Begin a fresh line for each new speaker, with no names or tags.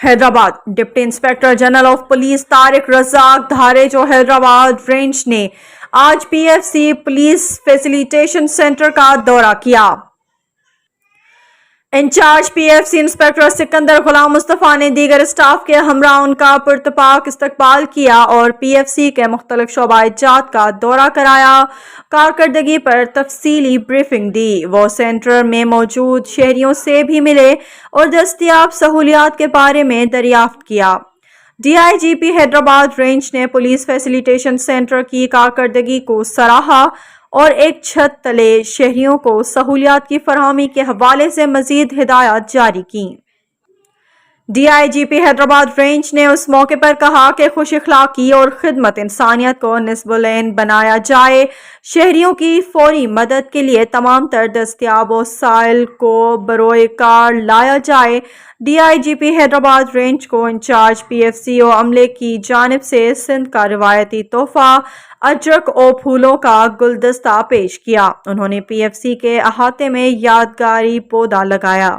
Hyderabad. Deputy inspector general of police Tariq Razzaq Dhare जो Hyderabad range ने आज पीएफसी पुलिस फैसिलिटेशन सेंटर का दौरा किया। इंचार्ज पीएफसी इंस्पेक्टर सिकंदर गुलाम मुस्तफ़ा ने दीगर स्टाफ के हमरा उनका पुरतपाक इस्तकबाल किया और पीएफसी के मुख्तलिफ शोबाजात का दौरा कराया, कारकर्दगी पर तफसीली ब्रीफिंग दी। वो सेंटर में मौजूद शहरियों से भी मिले और दस्तियाब सहूलियात के बारे में दरियाफ्त किया। डीआईजीपी हैदराबाद रेंज ने पुलिस फैसिलिटेशन सेंटर की कारकर्दगी को सराहा और एक छत तले शहरियों को सहूलियात की फरहमी के हवाले से मजीद हिदायत जारी की। डीआईजीपी हैदराबाद रेंज ने उस मौके पर कहा कि खुश इखलाकी और खिदमत इंसानियत को निस्बुल-ऐन बनाया जाए। शहरियों की फौरी मदद के लिए तमाम तर दस्तियाब वसाइल को बरोए कार लाया जाए। डीआईजीपी हैदराबाद रेंज को इंचार्ज पीएफसी और अमले की जानिब से सिंध का रिवायती तोहफा अजरक और फूलों का गुलदस्ता पेश किया। उन्होंने पीएफसी के अहाते में यादगारी पौधा लगाया।